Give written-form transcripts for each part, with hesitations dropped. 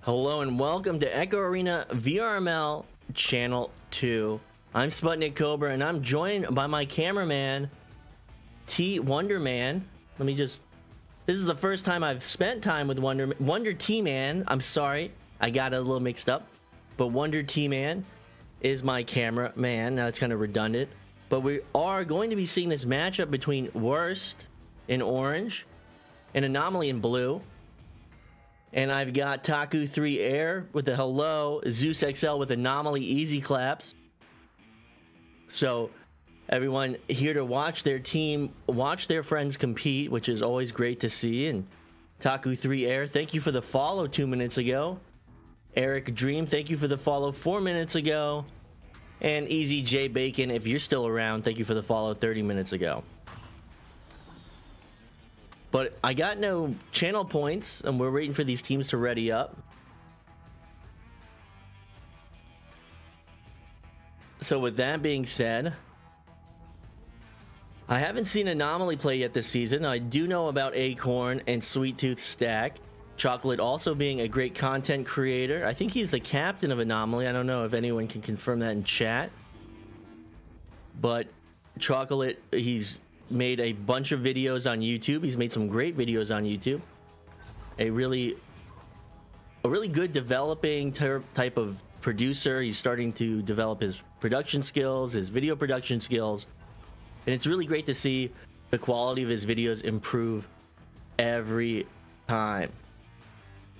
Hello and welcome to Echo Arena VRML Channel 2. I'm SputnikKobra and I'm joined by my cameraman, T Wonderman. This is the first time I've spent time with Wonder T-Man. I'm sorry, I got it a little mixed up. But Wonder T-Man is my cameraman. Now it's kind of redundant. But we are going to be seeing this matchup between WURST in orange and Anomaly in blue. And I've got Taku3 Air with the hello, Zeus XL with Anomaly easy claps. So everyone here to watch their team, watch their friends compete, which is always great to see. And Taku3 Air, thank you for the follow 2 minutes ago. Eric Dream, thank you for the follow 4 minutes ago. And Easy J Bacon, if you're still around, thank you for the follow 30 minutes ago. But I got no channel points, and we're waiting for these teams to ready up. So with that being said, I haven't seen Anomaly play yet this season. I do know about Acorn and Sweet Tooth Stack. Chocolate also being a great content creator. I think he's the captain of Anomaly. I don't know if anyone can confirm that in chat. But Chocolate, he's made a bunch of videos on YouTube. He's made some great videos on YouTube. A really good developing type of producer. He's starting to develop his production skills, his video production skills. And it's really great to see the quality of his videos improve every time.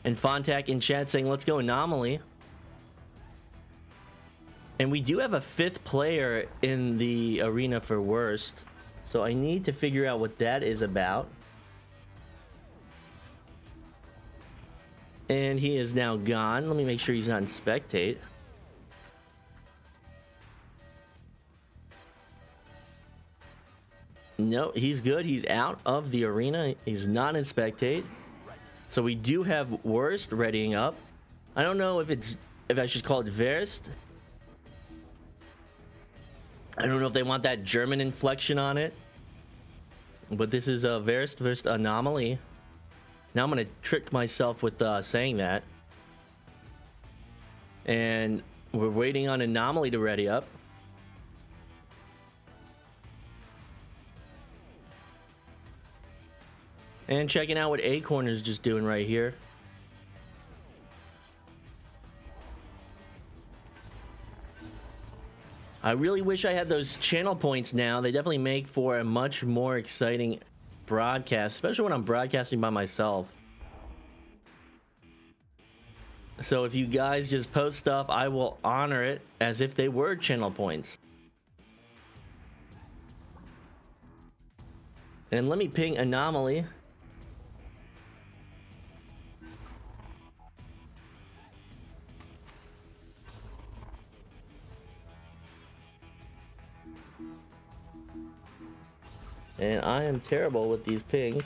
And Fontac in chat saying, let's go Anomaly. And we do have a 5th player in the arena for WURST. So I need to figure out what that is about. And he is now gone. Let me make sure he's not in spectate. No, he's good. He's out of the arena. He's not in spectate. So we do have WURST readying up. I don't know if I should call it VRML. I don't know if they want that German inflection on it. But this is a VRML versus Anomaly. Now I'm going to trick myself with saying that. And we're waiting on Anomaly to ready up. And checking out what Acorn is just doing right here. I really wish I had those channel points now. They definitely make for a much more exciting broadcast, especially when I'm broadcasting by myself. So if you guys just post stuff, I will honor it as if they were channel points. And let me ping Anomaly. And I am terrible with these pings.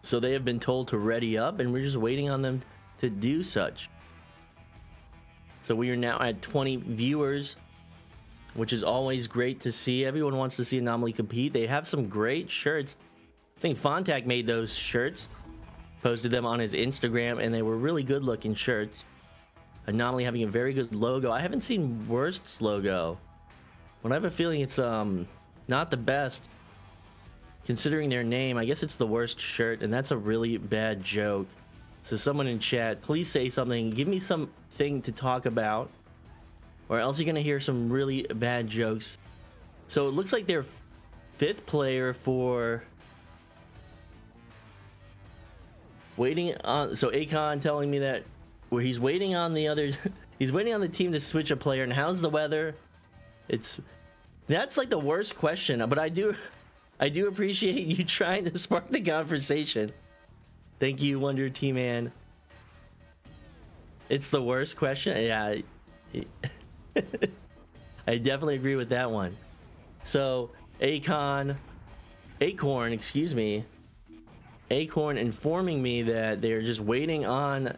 So they have been told to ready up, and we're just waiting on them to do such. So we are now at 20 viewers, which is always great to see. Everyone wants to see Anomaly compete. They have some great shirts. I think Fontac made those shirts, posted them on his Instagram, and they were really good looking shirts. Anomaly having a very good logo. I haven't seen WURST's logo, but I have a feeling it's not the best considering their name. I guess it's the WURST shirt, and that's a really bad joke. So someone in chat, please say something. Give me something to talk about, or else you're gonna hear some really bad jokes. So it looks like their 5th player for waiting on. So Akon telling me that where he's waiting on the other he's waiting on the team to switch a player. And how's the weather? That's like the worst question, but I do appreciate you trying to spark the conversation. Thank you, Wonder T-Man. It's the worst question. Yeah, I definitely agree with that one. So Acorn, excuse me, Acorn informing me that they're just waiting on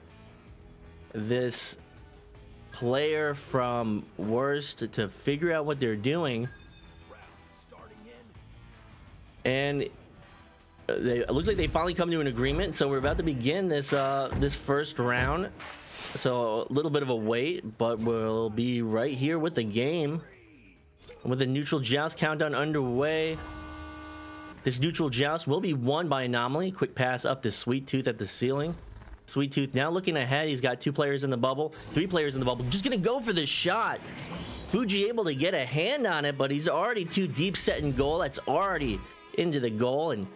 this player from WURST to figure out what they're doing. And it looks like they finally come to an agreement. So we're about to begin this this first round. So a little bit of a wait, but we'll be right here with the game. With the neutral joust countdown underway. This neutral joust will be won by Anomaly. Quick pass up to Sweet Tooth at the ceiling. Sweet Tooth now looking ahead. He's got 2 players in the bubble, 3 players in the bubble. Just gonna go for the shot. Fuji able to get a hand on it, but he's already too deep set in goal. That's already into the goal. And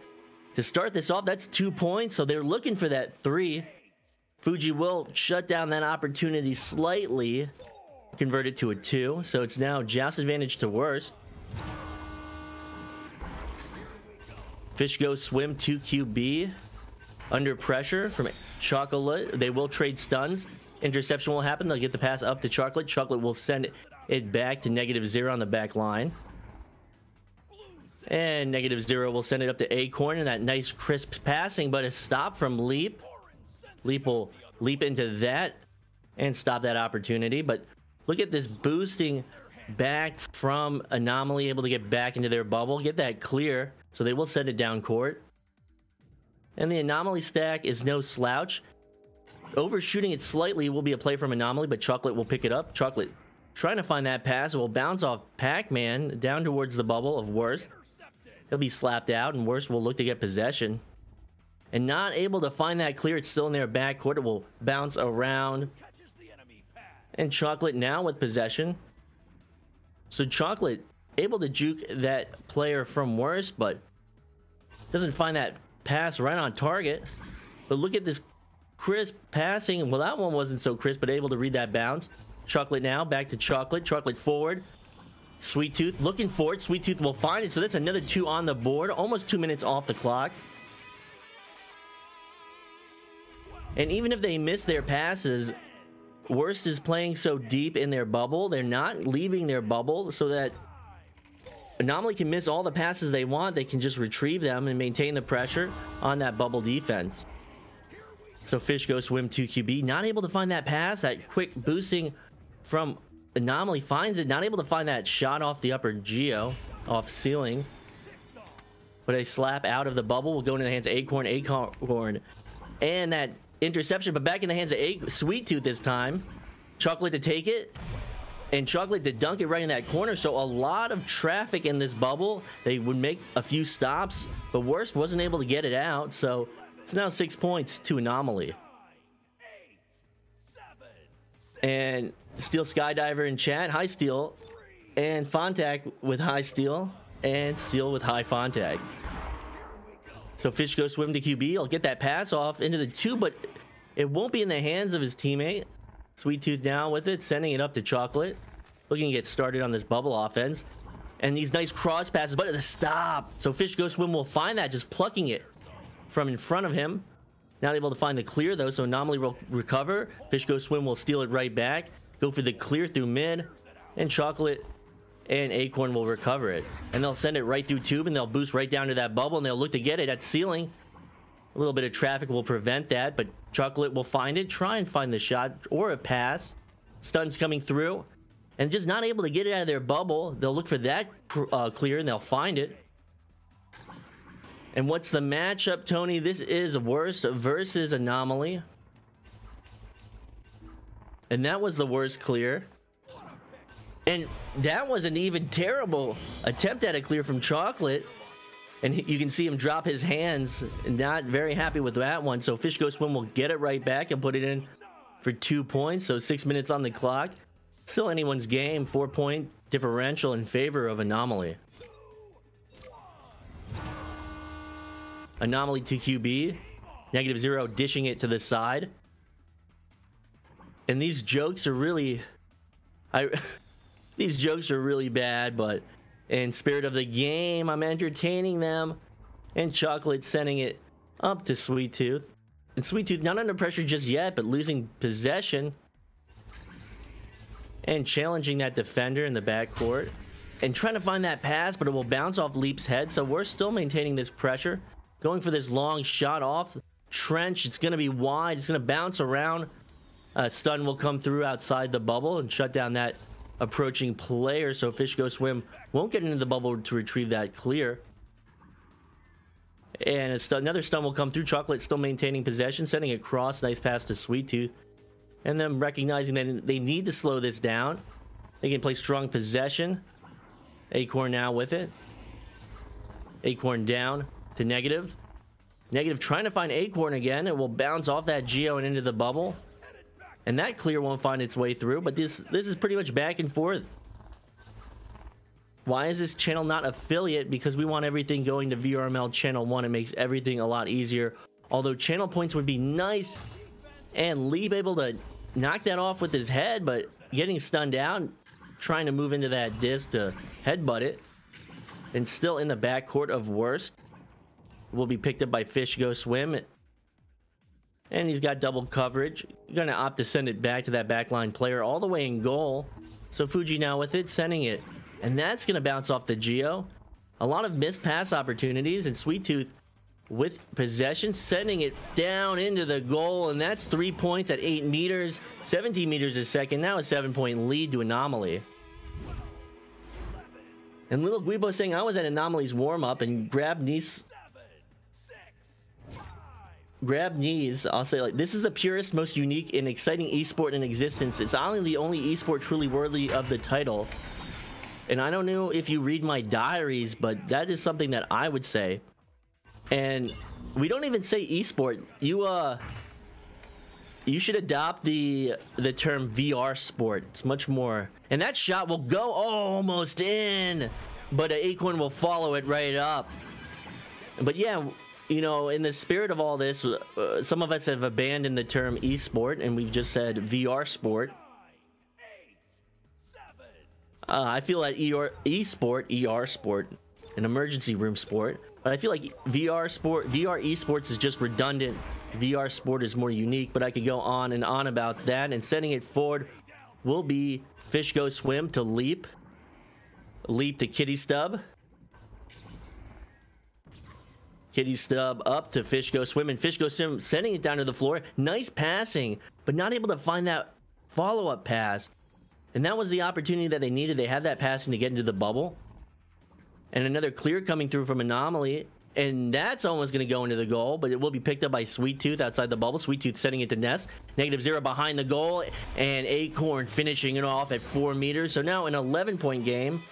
to start this off, that's 2 points. So they're looking for that 3. Fuji will shut down that opportunity slightly, convert it to a 2. So it's now joust advantage to Worst. Fish Go Swim 2QB under pressure from Chocolate. They will trade stuns. Interception will happen. They'll get the pass up to Chocolate. Chocolate will send it back to -0 on the back line. And -0 will send it up to Acorn, and that nice crisp passing, but a stop from Leap. Leap will leap into that and stop that opportunity. But look at this boosting back from Anomaly, able to get back into their bubble, get that clear. So they will send it down court. And the Anomaly stack is no slouch. Overshooting it slightly will be a play from Anomaly, but Chocolate will pick it up. Chocolate trying to find that pass. It will bounce off Pac-Man down towards the bubble of Worst. He'll be slapped out, and Worst will look to get possession. And not able to find that clear. It's still in their backcourt. It will bounce around. And Chocolate now with possession. So Chocolate able to juke that player from Worst, but doesn't find that pass right on target. But look at this crisp passing. Well, that one wasn't so crisp, but able to read that bounce. Chocolate now back to Chocolate. Chocolate forward. Sweet Tooth looking for it. Sweet Tooth will find it. So that's another 2 on the board. Almost 2 minutes off the clock. And even if they miss their passes, Worst is playing so deep in their bubble. They're not leaving their bubble, so that Anomaly can miss all the passes they want. They can just retrieve them and maintain the pressure on that bubble defense. So Fish Go Swim 2QB, not able to find that pass. That quick boosting from Anomaly finds it. Not able to find that shot off the upper geo, off ceiling. But a slap out of the bubble will go into the hands of Acorn. Acorn. And that interception, but back in the hands of Sweet Tooth this time. Chocolate to take it. And Chocolate to dunk it right in that corner. So a lot of traffic in this bubble. They would make a few stops, but Worst wasn't able to get it out. So it's now 6 points to Anomaly. And Steel Skydiver in chat. Hi, Steel. And Fontac with high Steel. And Steel with high Fontac. So Fish Go Swim to QB. He'll get that pass off into the 2, but it won't be in the hands of his teammate. Sweet Tooth down with it, sending it up to Chocolate. Looking to get started on this bubble offense. And these nice cross passes, but at the stop. So Fish Go Swim will find that, just plucking it from in front of him. Not able to find the clear, though, so Anomaly will recover. Fish Go Swim will steal it right back. Go for the clear through mid. And Chocolate and Acorn will recover it. And they'll send it right through tube, and they'll boost right down to that bubble, and they'll look to get it at ceiling. A little bit of traffic will prevent that, but Chocolate will find it, try and find the shot or a pass. Stuns coming through, and just not able to get it out of their bubble. They'll look for that clear, and they'll find it. And what's the matchup, Tony? This is Worst versus Anomaly. And that was the worst clear. And that was an even terrible attempt at a clear from Chocolate. And you can see him drop his hands. Not very happy with that one. So Fish Go Swim will get it right back and put it in for 2 points. So 6 minutes on the clock. Still anyone's game. 4-point differential in favor of Anomaly. Anomaly to QB. -0 dishing it to the side. And these jokes are really... These jokes are really bad, but in spirit of the game, I'm entertaining them. And Chocolate sending it up to Sweet Tooth. And Sweet Tooth not under pressure just yet, but losing possession. And challenging that defender in the backcourt. And trying to find that pass, but it will bounce off Leap's head. So we're still maintaining this pressure. Going for this long shot off trench. It's going to be wide. It's going to bounce around. Stun will come through outside the bubble and shut down that approaching player. So Fish Go Swim won't get into the bubble to retrieve that clear. And another stun will come through. Chocolate still maintaining possession, sending it across. Nice pass to Sweet Tooth. And then recognizing that they need to slow this down. They can play strong possession. Acorn now with it. Acorn down to Negative. Negative trying to find Acorn again. It will bounce off that Geo and into the bubble. And that clear won't find its way through. But this is pretty much back and forth. Why is this channel not affiliate? Because we want everything going to VRML channel 1. It makes everything a lot easier. Although channel points would be nice. And Leap able to knock that off with his head. But getting stunned down. Trying to move into that disc to headbutt it. And still in the backcourt of WURST. Will be picked up by Fish Go Swim. And he's got double coverage. Gonna opt to send it back to that backline player all the way in goal. So Fuji now with it, sending it. And that's gonna bounce off the Geo. A lot of missed pass opportunities, and Sweet Tooth with possession, sending it down into the goal. And that's 3 points at 8 meters, 17 meters a second. Now a 7-point lead to Anomaly. And Little Guibo saying, I was at Anomaly's warm-up and grabbed knees. I'll say, like, this is the purest, most unique and exciting esport in existence. It's only the only esport truly worthy of the title. And I don't know if you read my diaries, but that is something that I would say. And we don't even say esport. You should adopt the term VR sport. It's much more. And that shot will go almost in, but an Acorn will follow it right up. But yeah, you know, in the spirit of all this, some of us have abandoned the term esport and we've just said VR sport. I feel like ER sport, an emergency room sport. But I feel like VR esports is just redundant. VR sport is more unique, but I could go on and on about that. And sending it forward will be Fish Go Swim to Leap. Leap to Kitty Stub. Kitty Stub up to Fish Go Swim, and Fish Go Swim sending it down to the floor. Nice passing, but not able to find that follow-up pass. And that was the opportunity that they needed. They had that passing to get into the bubble. And another clear coming through from Anomaly. And that's almost going to go into the goal, but it will be picked up by Sweet Tooth outside the bubble. Sweet Tooth sending it to Nest. -0 behind the goal. And Acorn finishing it off at 4 meters. So now an 11-point game.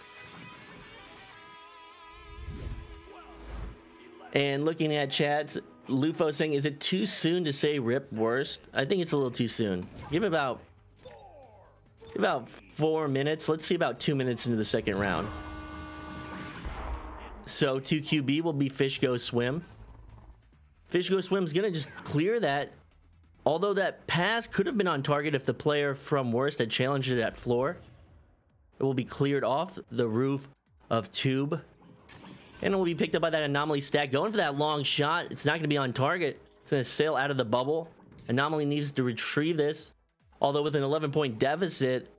And looking at chats, Lufo saying, is it too soon to say rip WURST? I think it's a little too soon. Give about 4 minutes. Let's see about 2 minutes into the second round. So 2QB will be Fish Go Swim. Fish Go Swim's gonna just clear that. Although that pass could have been on target if the player from WURST had challenged it at floor. It will be cleared off the roof of Tube. And it will be picked up by that Anomaly stack. Going for that long shot. It's not going to be on target. It's going to sail out of the bubble. Anomaly needs to retrieve this. Although with an 11-point deficit,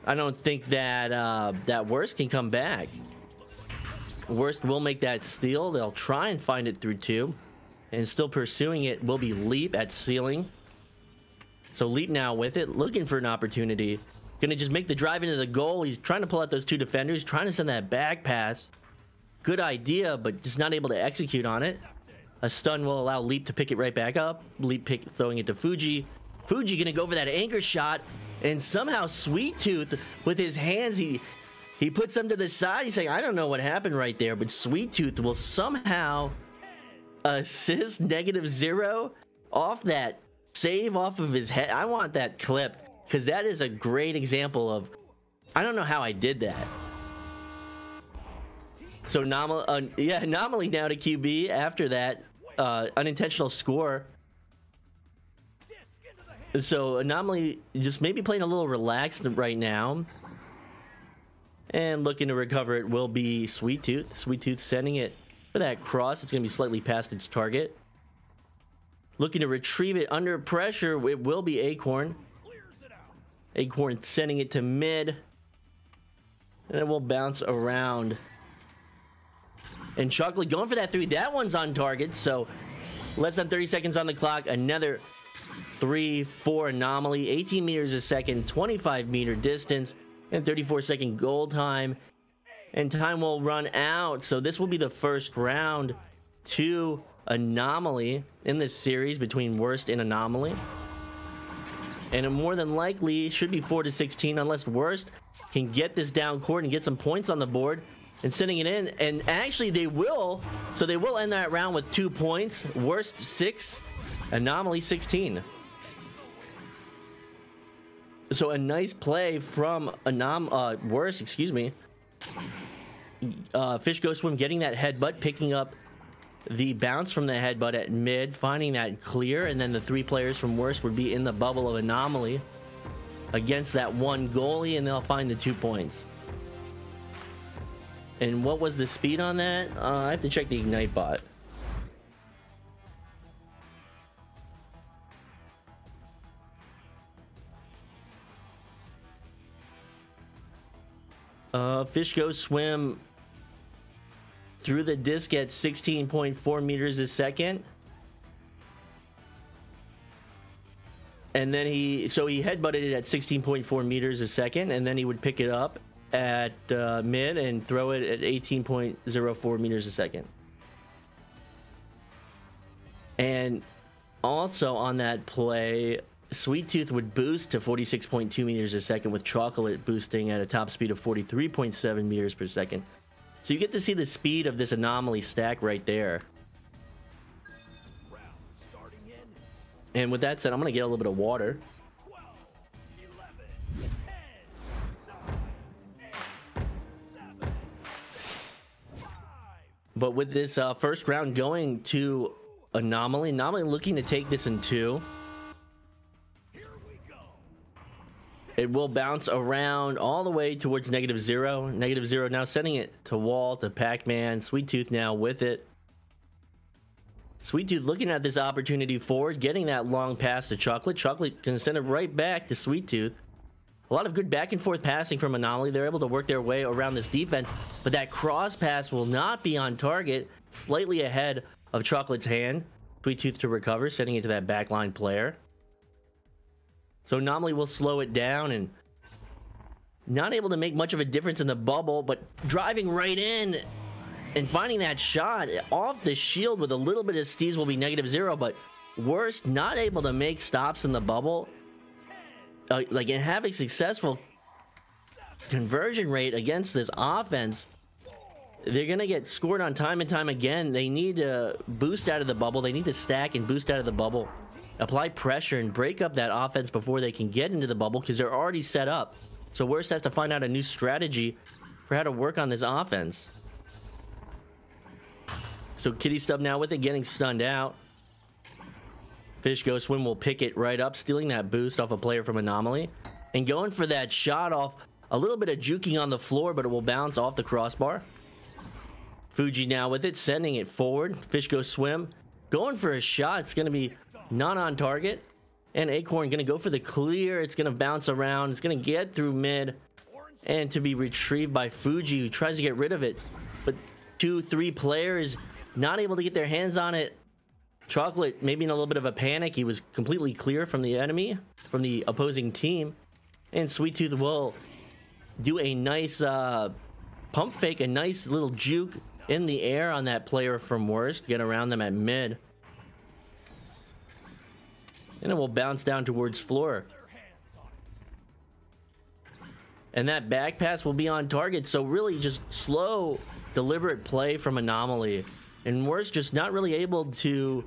I don't think that that WURST can come back. WURST will make that steal. They'll try and find it through Tube. And still pursuing it will be Leap at ceiling. So Leap now with it, looking for an opportunity. Going to just make the drive into the goal. He's trying to pull out those two defenders. Trying to send that back pass. Good idea, but just not able to execute on it. A stun will allow Leap to pick it right back up. Leap throwing it to Fuji. Fuji gonna go for that anchor shot, and somehow Sweet Tooth with his hands, he puts them to the side. He's saying, I don't know what happened right there, but Sweet Tooth will somehow assist -0 off that save off of his head. I want that clipped because that is a great example of, I don't know how I did that. So Anomaly now to QB after that unintentional score. So Anomaly just maybe playing a little relaxed right now. And looking to recover it will be Sweet Tooth. Sweet Tooth sending it for that cross. It's going to be slightly past its target. Looking to retrieve it under pressure. It will be Acorn. Acorn sending it to mid. And it will bounce around. And Chocolate going for that 3. That one's on target. So less than 30 seconds on the clock. Another 3 for Anomaly. 18 meters a second. 25-meter distance. And 34-second goal time. And time will run out. So this will be the first round. to Anomaly in this series between WURST and Anomaly. And it more than likely should be 4-16 unless WURST can get this down court and get some points on the board and sending it in. And actually they will. So they will end that round with 2 points. WURST 6, Anomaly 16. So a nice play from WURST, excuse me. Fish Go Swim getting that headbutt, picking up the bounce from the headbutt at mid, finding that clear, and then the 3 players from WURST would be in the bubble of Anomaly against that one goalie, and they'll find the 2 points. And what was the speed on that? I have to check the Ignite bot. Fish Go Swim through the disc at 16.4 meters a second. And then he headbutted it at 16.4 meters a second, and then he would pick it up at mid and throw it at 18.04 meters a second. And also on that play, Sweet Tooth would boost to 46.2 meters a second, with Chocolate boosting at a top speed of 43.7 meters per second. So you get to see the speed of this Anomaly stack right there. And with that said, I'm going to get a little bit of water. But with this first round going to Anomaly looking to take this in 2. It will bounce around all the way towards -0. -0 now sending it to wall to Pac-Man. Sweet Tooth now with it. Sweet Tooth looking at this opportunity forward, getting that long pass to Chocolate. Chocolate can send it right back to Sweet Tooth. A lot of good back and forth passing from Anomaly. They're able to work their way around this defense, but that cross pass will not be on target. Slightly ahead of Chocolate's hand. Sweet Tooth to recover, sending it to that backline player. So Anomaly will slow it down and not able to make much of a difference in the bubble, but driving right in and finding that shot off the shield with a little bit of steez will be -0, but WURST not able to make stops in the bubble. Like, and have a successful conversion rate against this offense. They're going to get scored on time and time again. They need to boost out of the bubble. They need to stack and boost out of the bubble. Apply pressure and break up that offense before they can get into the bubble, because they're already set up. So WURST has to find out a new strategy for how to work on this offense. So Kitty Stub now with it, getting stunned out. Fish Go Swim will pick it right up, stealing that boost off a player from Anomaly. And going for that shot off, a little bit of juking on the floor, but it will bounce off the crossbar. Fuji now with it, sending it forward. Fish Go Swim going for a shot. It's going to be not on target. And Acorn going to go for the clear. It's going to bounce around. It's going to get through mid. And to be retrieved by Fuji, who tries to get rid of it. But 2-3 players not able to get their hands on it. Chocolate maybe in a little bit of a panic. He was completely clear from the enemy, from the opposing team. And Sweet Tooth will do a nice pump fake, a nice little juke in the air on that player from WURST. Get around them at mid. And it will bounce down towards floor. And that back pass will be on target. So really just slow, deliberate play from Anomaly. And WURST just not really able to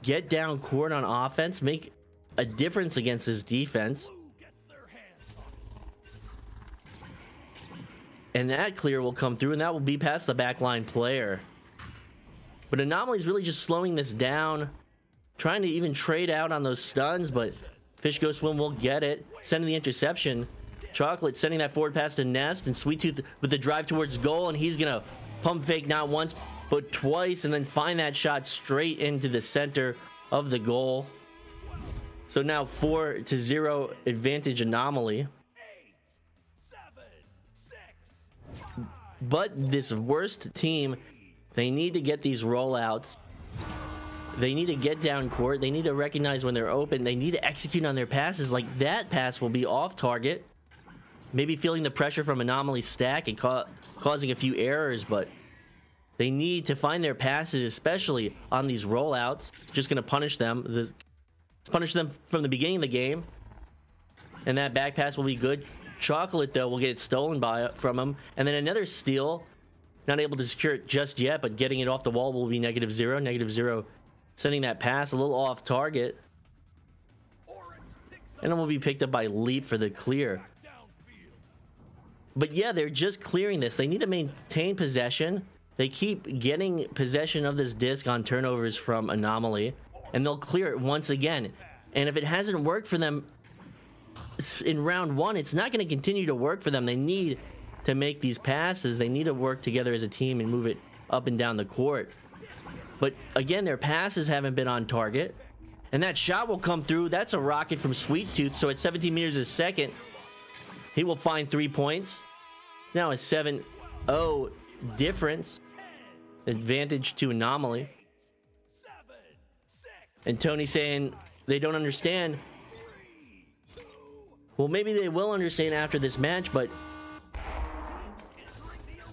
get down court on offense, make a difference against his defense. And that clear will come through, and that will be past the backline player. But Anomaly is really just slowing this down, trying to even trade out on those stuns, but Fish Go Swim will get it, sending the interception. Chocolate sending that forward pass to Nest, and Sweet Tooth with the drive towards goal, and he's gonna pump fake not once but twice, and then find that shot straight into the center of the goal. So now 4-0 advantage Anomaly. But this WURST team, they need to get these rollouts. They need to get down court. They need to recognize when they're open. They need to execute on their passes. Like that pass will be off target. Maybe feeling the pressure from Anomaly stack and causing a few errors, but They need to find their passes, especially on these rollouts. Just going to punish them. Punish them from the beginning of the game. And that back pass will be good. Chocolate, though, will get it stolen from him. And then another steal. Not able to secure it just yet, but getting it off the wall will be -0. -0. Sending that pass a little off target. And it will be picked up by Leap for the clear. But yeah, they're just clearing this. They need to maintain possession. They keep getting possession of this disc on turnovers from Anomaly. And they'll clear it once again. And if it hasn't worked for them in round 1, it's not going to continue to work for them. They need to make these passes. They need to work together as a team and move it up and down the court. But again, their passes haven't been on target. And that shot will come through. That's a rocket from Sweet Tooth. So at 17 meters a second, he will find 3 points. Now a 7-0 difference. Advantage to Anomaly. And Tony saying they don't understand. Well, maybe they will understand after this match, but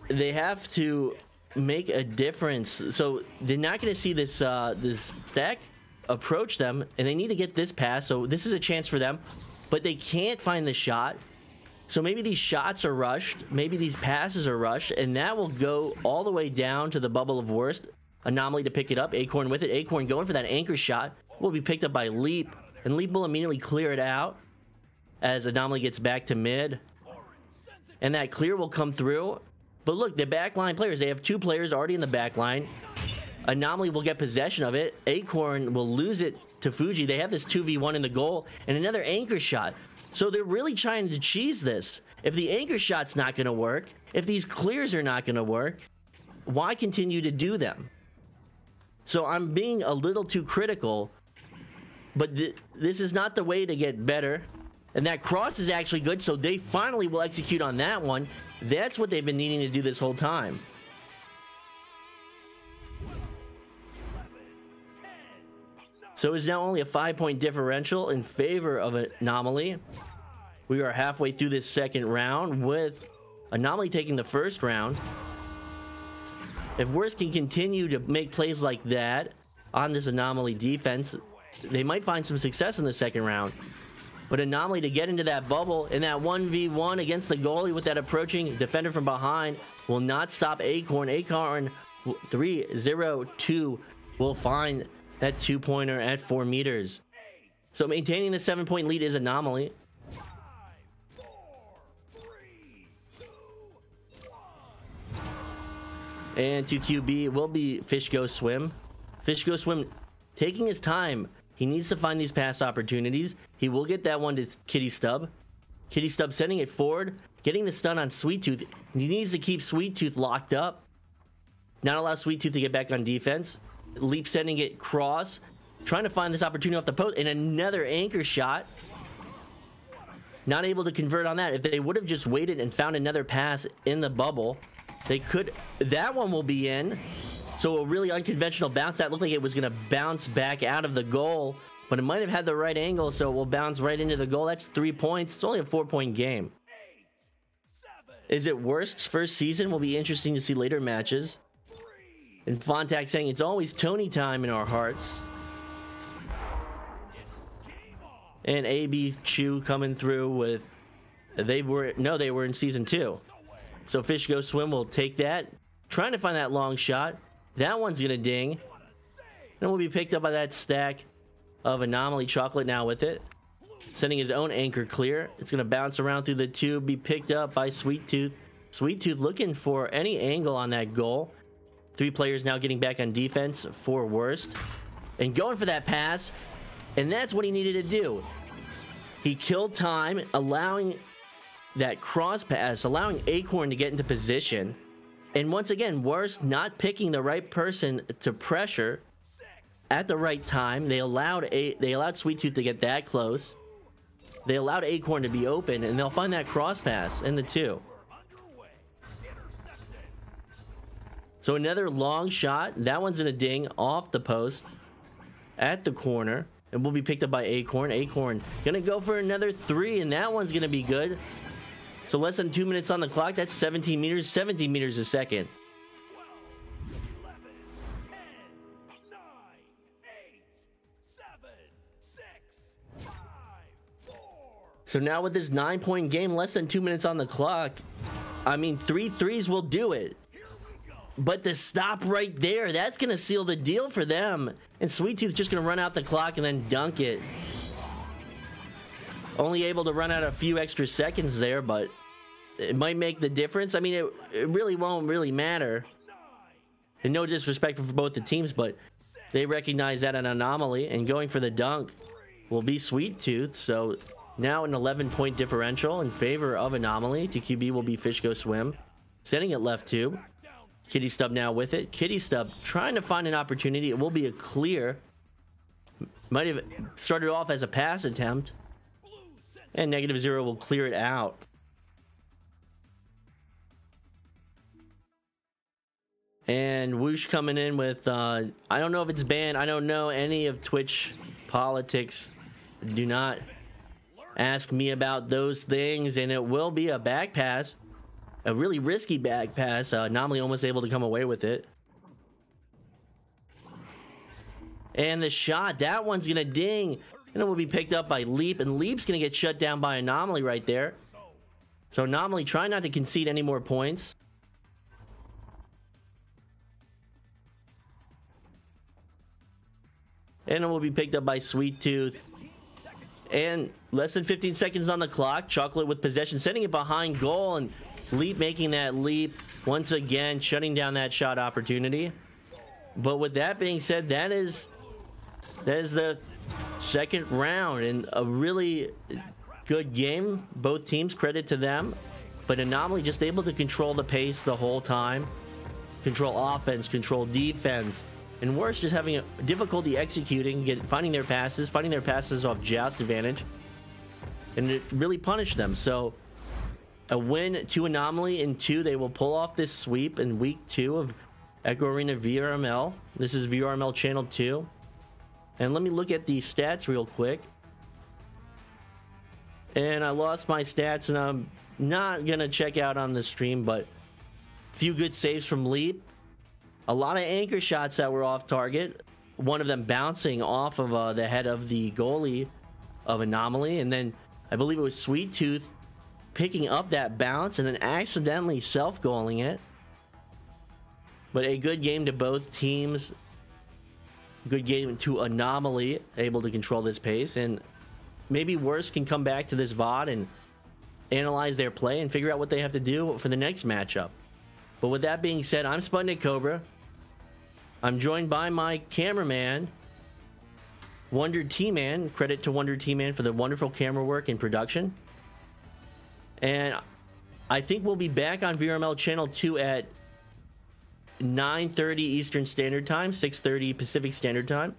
they have to make a difference. So they're not going to see this this stack approach them, and they need to get this pass. So this is a chance for them, but they can't find the shot. So maybe these shots are rushed, maybe these passes are rushed, and that will go all the way down to the bubble of Worst. Anomaly to pick it up, Acorn with it. Acorn going for that anchor shot will be picked up by Leap, and Leap will immediately clear it out as Anomaly gets back to mid, and that clear will come through. But look, the backline players, they have 2 players already in the backline. Anomaly will get possession of it. Acorn will lose it to Fuji. They have this 2v1 in the goal, and another anchor shot. So they're really trying to cheese this. If the anchor shot's not going to work, if these clears are not going to work, why continue to do them? So I'm being a little too critical, but this is not the way to get better. And that cross is actually good, so they finally will execute on that one. That's what they've been needing to do this whole time. So it's now only a 5-point differential in favor of Anomaly. We are halfway through this second round with Anomaly taking the first round. If Worst can continue to make plays like that on this Anomaly defense, they might find some success in the second round. But Anomaly to get into that bubble in that 1v1 against the goalie with that approaching defender from behind will not stop Acorn. Acorn 3-0-2 will find that 2-pointer at 4 meters. So maintaining the 7-point lead is Anomaly. And to QB will be Fish Go Swim. Fish Go Swim taking his time. He needs to find these pass opportunities. He will get that one to Kitty Stub. Kitty Stub sending it forward, getting the stun on Sweet Tooth. He needs to keep Sweet Tooth locked up. Not allow Sweet Tooth to get back on defense. Leap sending it cross, trying to find this opportunity off the post, and another anchor shot. Not able to convert on that. If they would have just waited and found another pass in the bubble, they could. That one will be in. So a really unconventional bounce. That looked like it was going to bounce back out of the goal, but it might have had the right angle, so it will bounce right into the goal. That's 3 points. It's only a 4-point game. Is it Worst's first season? Will be interesting to see later matches. And Fontac saying it's always Tony time in our hearts. And AB Chew coming through with they were in season 2. So Fish Go Swim will take that, trying to find that long shot. That one's gonna ding, and will be picked up by that stack of Anomaly. Chocolate now with it, sending his own anchor clear. It's gonna bounce around through the tube, be picked up by Sweet Tooth. Sweet Tooth looking for any angle on that goal. 3 players now getting back on defense for Worst, and going for that pass, and that's what he needed to do. He killed time, allowing that cross pass, allowing Acorn to get into position. And once again, Worst not picking the right person to pressure at the right time. They allowed Sweet Tooth to get that close. They allowed Acorn to be open, and they'll find that cross pass in the 2. So another long shot. That one's gonna ding off the post at the corner, and will be picked up by Acorn. Acorn gonna go for another 3, and that one's gonna be good. So less than 2 minutes on the clock. That's 17 meters, 17 meters a second. So now with this 9-point game, less than 2 minutes on the clock, I mean, 3 threes will do it. But the stop right there, that's going to seal the deal for them. And Sweet Tooth just going to run out the clock and then dunk it. Only able to run out a few extra seconds there, but it might make the difference. I mean, it really won't really matter. And no disrespect for both the teams, but they recognize that an Anomaly, and going for the dunk will be Sweet Tooth. So now an 11-point differential in favor of Anomaly. TQB will be Fish Go Swim, setting it left tube. Kitty Stub now with it. Kitty Stub trying to find an opportunity. It will be a clear. Might have started off as a pass attempt. And -0 will clear it out. And Whoosh coming in with, I don't know if it's banned. I don't know any of Twitch politics. Do not ask me about those things. And it will be a back pass. A really risky back pass. Anomaly almost able to come away with it. And the shot, that one's going to ding. And it will be picked up by Leap. And Leap's going to get shut down by Anomaly right there. So Anomaly trying not to concede any more points. And it will be picked up by Sweet Tooth. And less than 15 seconds on the clock. Chocolate with possession, sending it behind goal. And Leap making that leap once again, shutting down that shot opportunity. But with that being said, that is the second round, and a really good game. Both teams, credit to them. But Anomaly just able to control the pace the whole time. Control offense, control defense. And WURST just having a difficulty executing, finding their passes off Joust advantage. And it really punished them. So a win to Anomaly in 2. They will pull off this sweep in week 2 of Echo Arena VRML. This is VRML Channel 2. And let me look at the stats real quick. And I lost my stats, and I'm not going to check out on the stream, but a few good saves from Leap. A lot of anchor shots that were off target. One of them bouncing off of the head of the goalie of Anomaly. And then I believe it was Sweet Tooth picking up that bounce and then accidentally self-goaling it. But a good game to both teams. Good game to Anomaly, able to control this pace. And maybe WURST can come back to this VOD and analyze their play and figure out what they have to do for the next matchup. But with that being said, I'm SputnikKobra. I'm joined by my cameraman, Wonder T-Man. Credit to Wonder T-Man for the wonderful camera work and production. And I think we'll be back on VRML Channel 2 at 9:30 Eastern Standard Time, 6:30 Pacific Standard Time.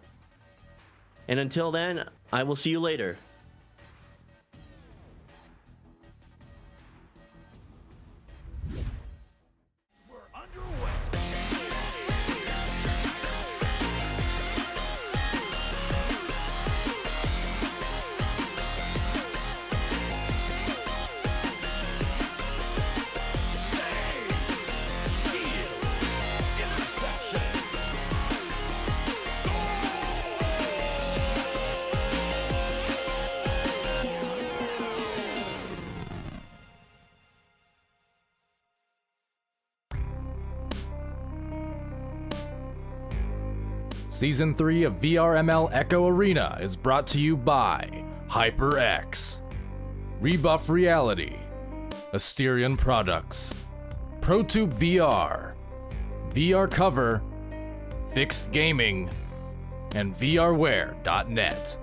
And until then, I will see you later. Season 3 of VRML Echo Arena is brought to you by HyperX, Rebuff Reality, Asterion Products, ProTube VR, VR Cover, Fixed Gaming, and VRware.net.